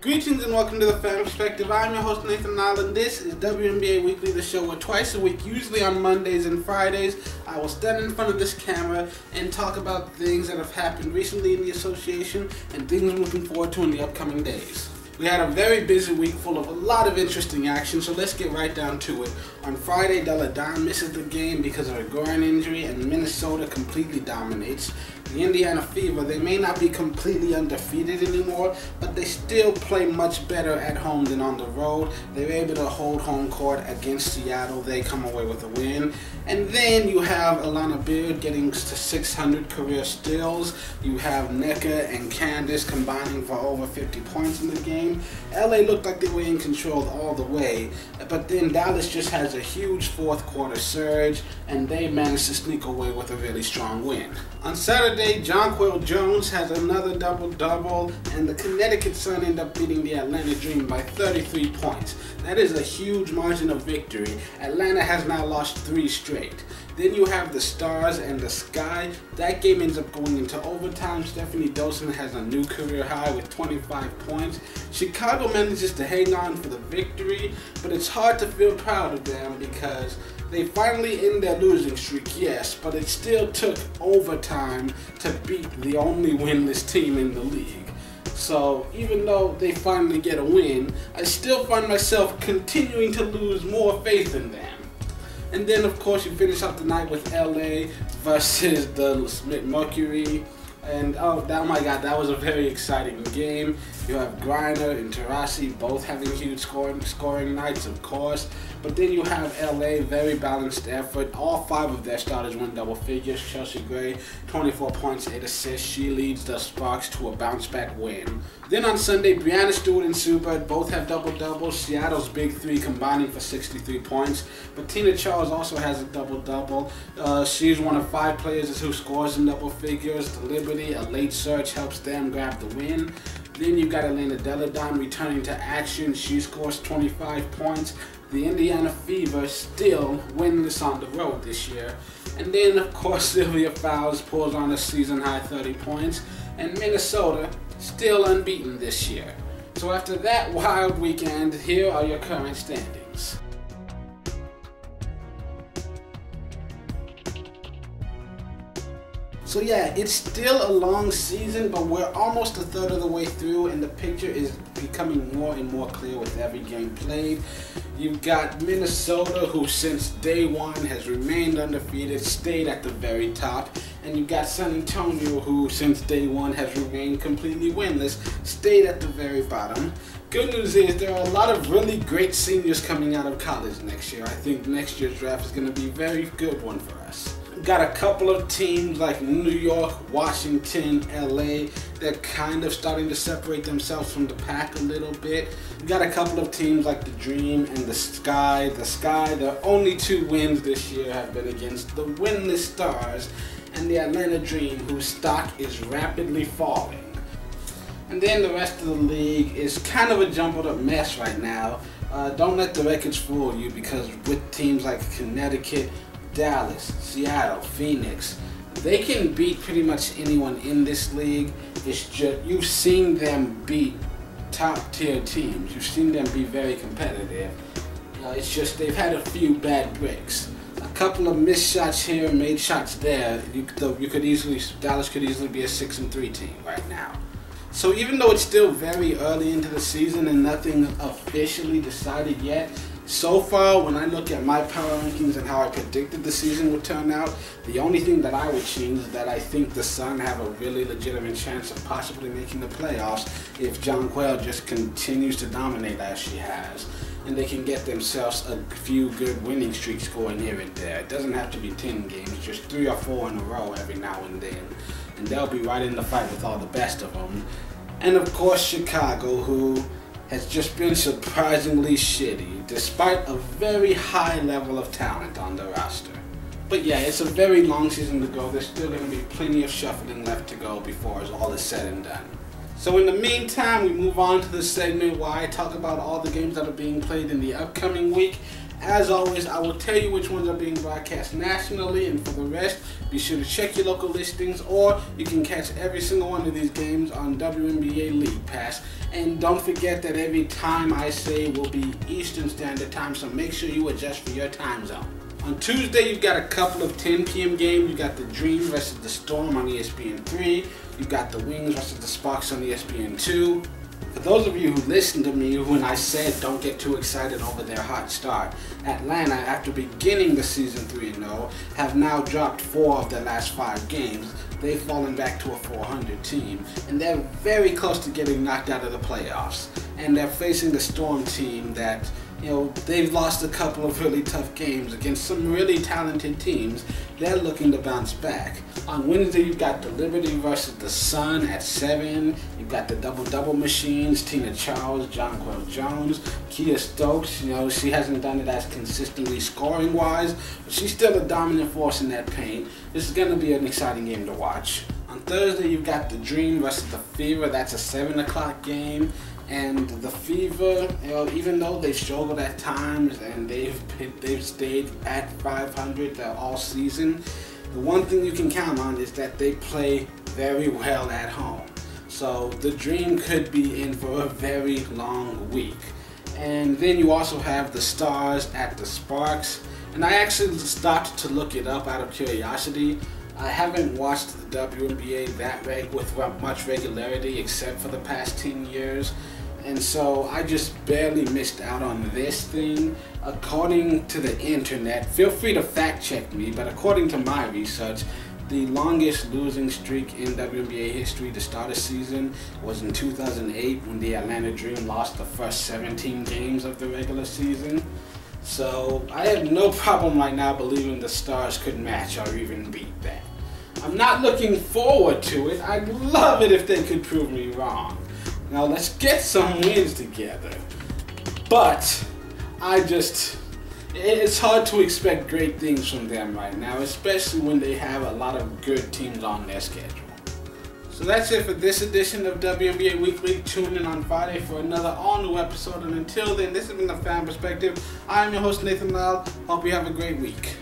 Greetings and welcome to the Fan Perspective. I'm your host Nathan Allen. This is WNBA Weekly, the show where twice a week, usually on Mondays and Fridays, I will stand in front of this camera and talk about things that have happened recently in the association and things I'm looking forward to in the upcoming days. We had a very busy week full of a lot of interesting action, so let's get right down to it. On Friday, Delle Donne misses the game because of a groin injury, and Minnesota completely dominates. The Indiana Fever, they may not be completely undefeated anymore, but they still play much better at home than on the road. They were able to hold home court against Seattle. They come away with a win. And then you have Alana Beard getting to 600 career steals. You have Nneka and Candice combining for over 50 points in the game. LA looked like they were in control all the way, but then Dallas just has a huge fourth quarter surge, and they managed to sneak away with a really strong win. On Saturday, Jewell Lloyd has another double-double, and the Connecticut Sun end up beating the Atlanta Dream by 33 points. That is a huge margin of victory. Atlanta has now lost 3 straight. Then you have the Stars and the Sky. That game ends up going into overtime. Stephanie Dawson has a new career high with 25 points. Chicago manages to hang on for the victory, but it's hard to feel proud of them because they finally end their losing streak, yes, but it still took overtime to beat the only winless team in the league. So even though they finally get a win, I still find myself continuing to lose more faith in them. And then, of course, you finish up the night with LA versus the Mercury. And oh my God, that was a very exciting game. You have Griner and Taurasi both having huge scoring nights, of course. But then you have LA, very balanced effort. All 5 of their starters went double figures. Chelsea Gray, 24 points, 8 assists. She leads the Sparks to a bounce-back win. Then on Sunday, Breanna Stewart and Sue Bird both have double-doubles. Seattle's big 3 combining for 63 points. But Tina Charles also has a double-double. She's one of 5 players who scores in double figures. The Liberty, a late surge, helps them grab the win. Then you've got Delle Donne returning to action. She scores 25 points. The Indiana Fever still winless on the road this year. And then, of course, Sylvia Fowles pulls on a season-high 30 points. And Minnesota still unbeaten this year. So after that wild weekend, here are your current standings. So yeah, it's still a long season, but we're almost a third of the way through, and the picture is becoming more and more clear with every game played. You've got Minnesota, who since day one has remained undefeated, stayed at the very top. And you've got San Antonio, who since day one has remained completely winless, stayed at the very bottom. Good news is there are a lot of really great seniors coming out of college next year. I think next year's draft is going to be a very good one for us. Got a couple of teams like New York, Washington, LA, they're kind of starting to separate themselves from the pack a little bit. We got a couple of teams like the Dream and the Sky. The Sky, their only 2 wins this year have been against the winless Stars and the Atlanta Dream, whose stock is rapidly falling. And then the rest of the league is kind of a jumbled up mess right now. Don't let the records fool you, because with teams like Connecticut, Dallas, Seattle, Phoenix, they can beat pretty much anyone in this league. It's just, you've seen them beat top tier teams. You've seen them be very competitive. It's just they've had a few bad breaks. A couple of missed shots here, made shots there. Dallas could easily be a 6-3 team right now. So even though it's still very early into the season and nothing officially decided yet, so far, when I look at my power rankings and how I predicted the season would turn out, the only thing that I would change is that I think the Sun have a really legitimate chance of possibly making the playoffs if Jewell just continues to dominate as she has. And they can get themselves a few good winning streaks going here and there. It doesn't have to be 10 games, just 3 or 4 in a row every now and then. And they'll be right in the fight with all the best of them. And of course, Chicago, who has just been surprisingly shitty, despite a very high level of talent on the roster. But yeah, it's a very long season to go. There's still going to be plenty of shuffling left to go before all is said and done. So in the meantime, we move on to the segment where I talk about all the games that are being played in the upcoming week. As always, I will tell you which ones are being broadcast nationally, and for the rest, be sure to check your local listings, or you can catch every single one of these games on WNBA League Pass. And don't forget that every time I say will be Eastern Standard Time, so make sure you adjust for your time zone. On Tuesday, you've got a couple of 10 p.m. games. You got the Dream versus the Storm on ESPN3. You got the Wings versus the Sparks on ESPN2. For those of you who listened to me when I said don't get too excited over their hot start, Atlanta, after beginning the season 3-0, have now dropped 4 of their last 5 games. They've fallen back to a 400 team, and they're very close to getting knocked out of the playoffs. And they're facing the Storm team that, they've lost a couple of really tough games against some really talented teams. They're looking to bounce back. On Wednesday, you've got the Liberty versus the Sun at 7. You've got the double-double machines, Tina Charles, Jonquel Jones, Kia Stokes. She hasn't done it as consistently scoring-wise, but she's still a dominant force in that paint. This is going to be an exciting game to watch. On Thursday, you've got the Dream versus the Fever. That's a 7 o'clock game. And the Fever, even though they've struggled at times and they've stayed at 500 all season, the one thing you can count on is that they play very well at home. So the Dream could be in for a very long week. And then you also have the Stars at the Sparks. And I actually stopped to look it up out of curiosity. I haven't watched the WNBA with much regularity except for the past 10 years. And so I just barely missed out on this thing. According to the internet, feel free to fact check me, but according to my research, the longest losing streak in WNBA history to start a season was in 2008 when the Atlanta Dream lost the first 17 games of the regular season. So I have no problem right now believing the Stars could match or even beat that. I'm not looking forward to it. I'd love it if they could prove me wrong. Now let's get some wins together. But it's hard to expect great things from them right now, especially when they have a lot of good teams on their schedule. So that's it for this edition of WNBA Weekly. Tune in on Friday for another all-new episode. And until then, this has been the Fan Perspective. I'm your host, Nathan Lyle. Hope you have a great week.